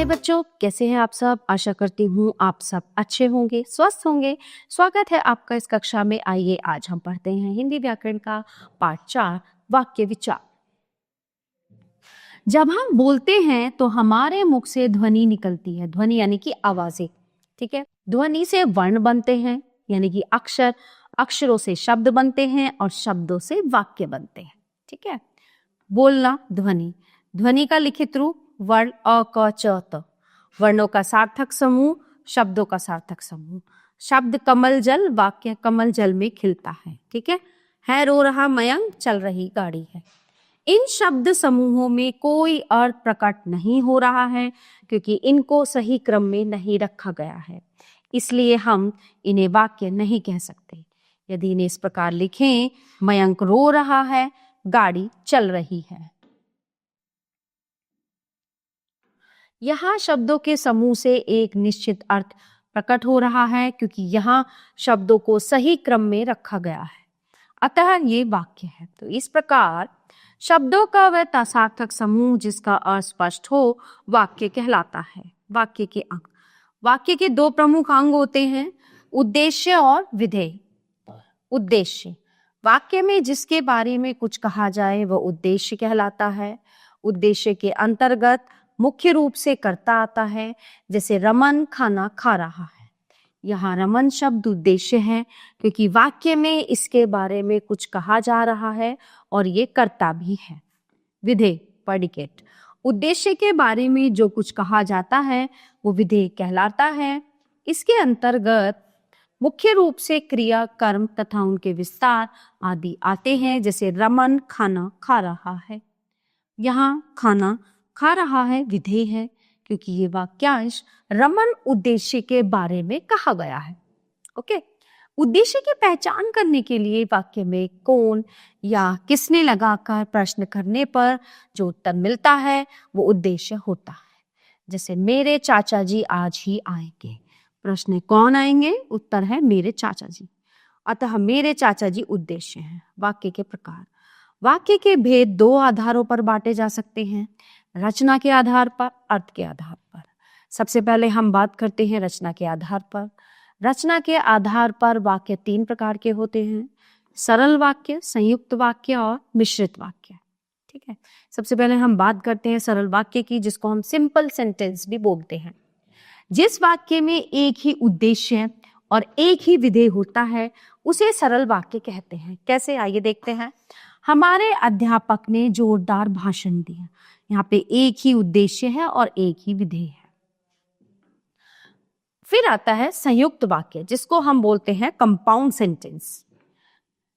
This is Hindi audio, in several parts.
प्यारे बच्चों, कैसे हैं आप सब। आशा करती हूँ आप सब अच्छे होंगे, स्वस्थ होंगे। स्वागत है आपका इस कक्षा में। आइए आज हम पढ़ते हैं हिंदी व्याकरण का पाठ 4 वाक्य विचार। जब हम बोलते हैं तो हमारे मुख से ध्वनि निकलती है। ध्वनि यानी कि आवाजें, ठीक है। ध्वनि से वर्ण बनते हैं यानी कि अक्षर, अक्षरों से शब्द बनते हैं और शब्दों से वाक्य बनते हैं, ठीक है। बोलना ध्वनि, ध्वनि का लिखित रूप वर्ण अ क च त, वर्णों का सार्थक समूह, शब्दों का सार्थक समूह। शब्द कमल जल, वाक्य कमल जल में खिलता है, ठीक है रो रहा मयंक, चल रही गाड़ी है। इन शब्द समूहों में कोई अर्थ प्रकट नहीं हो रहा है क्योंकि इनको सही क्रम में नहीं रखा गया है, इसलिए हम इन्हें वाक्य नहीं कह सकते। यदि इन्हें इस प्रकार लिखें, मयंक रो रहा है, गाड़ी चल रही है। यहाँ शब्दों के समूह से एक निश्चित अर्थ प्रकट हो रहा है क्योंकि यहाँ शब्दों को सही क्रम में रखा गया है, अतः ये वाक्य है। तो इस प्रकार शब्दों का वह सार्थक समूह जिसका अर्थ स्पष्ट हो वाक्य कहलाता है। वाक्य के अंग, वाक्य के दो प्रमुख अंग होते हैं, उद्देश्य और विधेय। उद्देश्य, वाक्य में जिसके बारे में कुछ कहा जाए वह उद्देश्य कहलाता है। उद्देश्य के अंतर्गत मुख्य रूप से कर्ता आता है, जैसे रमन खाना खा रहा है। यहाँ रमन शब्द उद्देश्य है क्योंकि वाक्य में इसके बारे में कुछ कहा जा रहा है और ये कर्ता भी है। विधेय प्रेडिकेट, उद्देश्य के बारे में जो कुछ कहा जाता है वो विधेय कहलाता है। इसके अंतर्गत मुख्य रूप से क्रिया, कर्म तथा उनके विस्तार आदि आते हैं, जैसे रमन खाना खा रहा है। यहाँ खाना खा रहा है विधेय है क्योंकि ये वाक्यांश रमन उद्देश्य के बारे में कहा गया है। ओके, उद्देश्य की पहचान करने के लिए वाक्य में कौन या किसने लगाकर प्रश्न करने पर जो उत्तर मिलता है वो उद्देश्य होता है। जैसे मेरे चाचा जी आज ही आएंगे, प्रश्न कौन आएंगे, उत्तर है मेरे चाचा जी, अतः मेरे चाचा जी उद्देश्य है। वाक्य के प्रकार, वाक्य के भेद दो आधारों पर बांटे जा सकते हैं, रचना के आधार पर, अर्थ के आधार पर। सबसे पहले हम बात करते हैं रचना के आधार पर। रचना के आधार पर वाक्य तीन प्रकार के होते हैं, सरल वाक्य, संयुक्त वाक्य और मिश्रित वाक्य, ठीक है। सबसे पहले हम बात करते हैं सरल वाक्य की, जिसको हम सिंपल सेंटेंस भी बोलते हैं। जिस वाक्य में एक ही उद्देश्य और एक ही विधेय होता है उसे सरल वाक्य कहते हैं। कैसे, आइए देखते हैं। हमारे अध्यापक ने जोरदार भाषण दिया, यहाँ पे एक ही उद्देश्य है और एक ही विधेय है। फिर आता है संयुक्त वाक्य, जिसको हम बोलते हैं कंपाउंड सेंटेंस।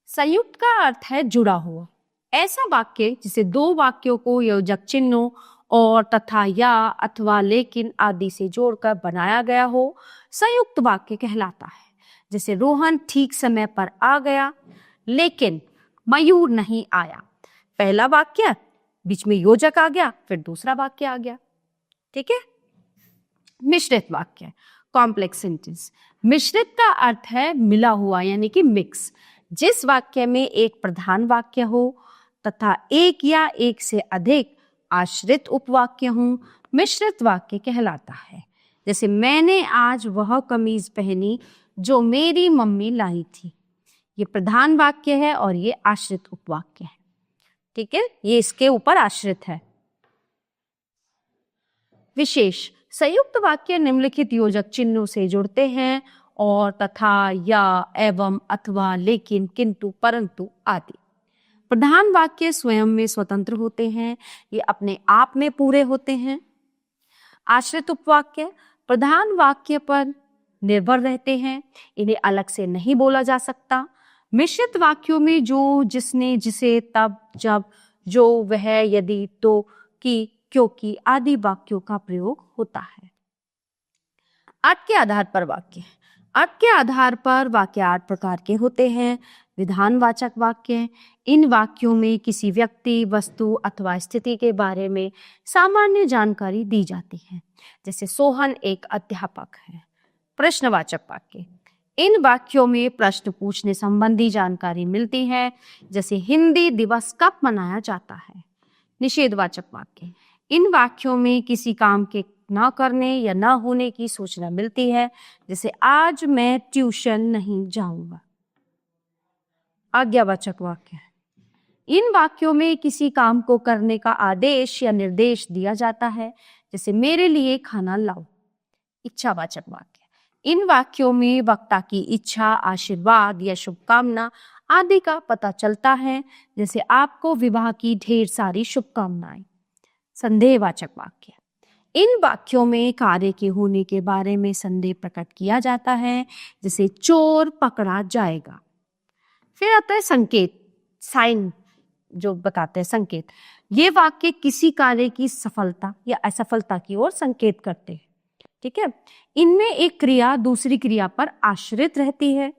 संयुक्त का अर्थ है जुड़ा हुआ, ऐसा वाक्य जिसे दो वाक्यों को योजक चिन्हों और तथा या अथवा लेकिन आदि से जोड़कर बनाया गया हो, संयुक्त वाक्य कहलाता है। जैसे रोहन ठीक समय पर आ गया लेकिन मयूर नहीं आया। पहला वाक्य, बीच में योजक आ गया, फिर दूसरा वाक्य आ गया, ठीक है। मिश्रित वाक्य, कॉम्प्लेक्स सेंटेंस। मिश्रित का अर्थ है मिला हुआ यानी कि मिक्स। जिस वाक्य में एक प्रधान वाक्य हो तथा एक या एक से अधिक आश्रित उपवाक्य हों, मिश्रित वाक्य कहलाता है। जैसे मैंने आज वह कमीज पहनी जो मेरी मम्मी लाई थी, ये प्रधान वाक्य है और ये आश्रित उपवाक्य है, ठीक है, ये इसके ऊपर आश्रित है। विशेष, संयुक्त वाक्य निम्नलिखित योजक चिन्हों से जुड़ते हैं और तथा, या, एवं, अथवा, लेकिन, किंतु, परंतु आदि। प्रधान वाक्य स्वयं में स्वतंत्र होते हैं, ये अपने आप में पूरे होते हैं। आश्रित उपवाक्य प्रधान वाक्य पर निर्भर रहते हैं, इन्हें अलग से नहीं बोला जा सकता। मिश्रित वाक्यों में जो, जिसने, जिसे, तब, जब, जो, वह, यदि, तो, कि, क्योंकि आदि वाक्यों का प्रयोग होता है। अर्थ के आधार पर वाक्य, अर्थ के आधार पर वाक्य 8 प्रकार के होते हैं। विधानवाचक वाक्य, इन वाक्यों में किसी व्यक्ति, वस्तु अथवा स्थिति के बारे में सामान्य जानकारी दी जाती है, जैसे सोहन एक अध्यापक है। प्रश्नवाचक वाक्य, इन वाक्यों में प्रश्न पूछने संबंधी जानकारी मिलती है, जैसे हिंदी दिवस कब मनाया जाता है। निषेधवाचक वाक्य, इन वाक्यों में किसी काम के ना करने या ना होने की सूचना मिलती है, जैसे आज मैं ट्यूशन नहीं जाऊंगा। आज्ञावाचक वाक्य है। इन वाक्यों में किसी काम को करने का आदेश या निर्देश दिया जाता है, जैसे मेरे लिए खाना लाओ। इच्छावाचक वाक्य। इन वाक्यों में वक्ता की इच्छा, आशीर्वाद या शुभकामना आदि का पता चलता है, जैसे आपको विवाह की ढेर सारी शुभकामनाएं। संदेहवाचक वाक्य। इन वाक्यों में कार्य के होने के बारे में संदेह प्रकट किया जाता है, जैसे चोर पकड़ा जाएगा। फिर आता है संकेत, साइन, जो बताते हैं संकेत। ये वाक्य किसी कार्य की सफलता या असफलता की ओर संकेत करते हैं। ठीक है, इनमें एक क्रिया दूसरी क्रिया पर आश्रित रहती है,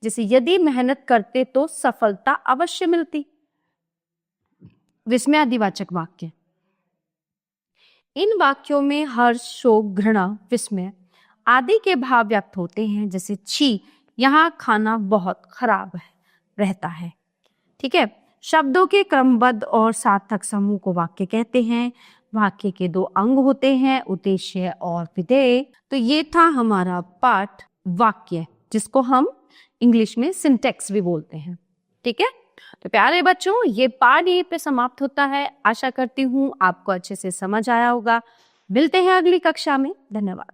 जैसे यदि मेहनत करते तो सफलता अवश्य मिलती। विस्मयादिवाचक वाक्य। इन वाक्यों में हर्ष, शोक, घृणा, विस्मय आदि के भाव व्यक्त होते हैं, जैसे छी, यहाँ खाना बहुत खराब रहता है। ठीक है, शब्दों के क्रमबद्ध और सार्थक समूह को वाक्य कहते हैं। वाक्य के दो अंग होते हैं, उद्देश्य और विधेय। तो ये था हमारा पाठ वाक्य, जिसको हम इंग्लिश में सिंटेक्स भी बोलते हैं। ठीक है, तो प्यारे बच्चों, ये पाठ यहीं पे समाप्त होता है। आशा करती हूँ आपको अच्छे से समझ आया होगा। मिलते हैं अगली कक्षा में। धन्यवाद।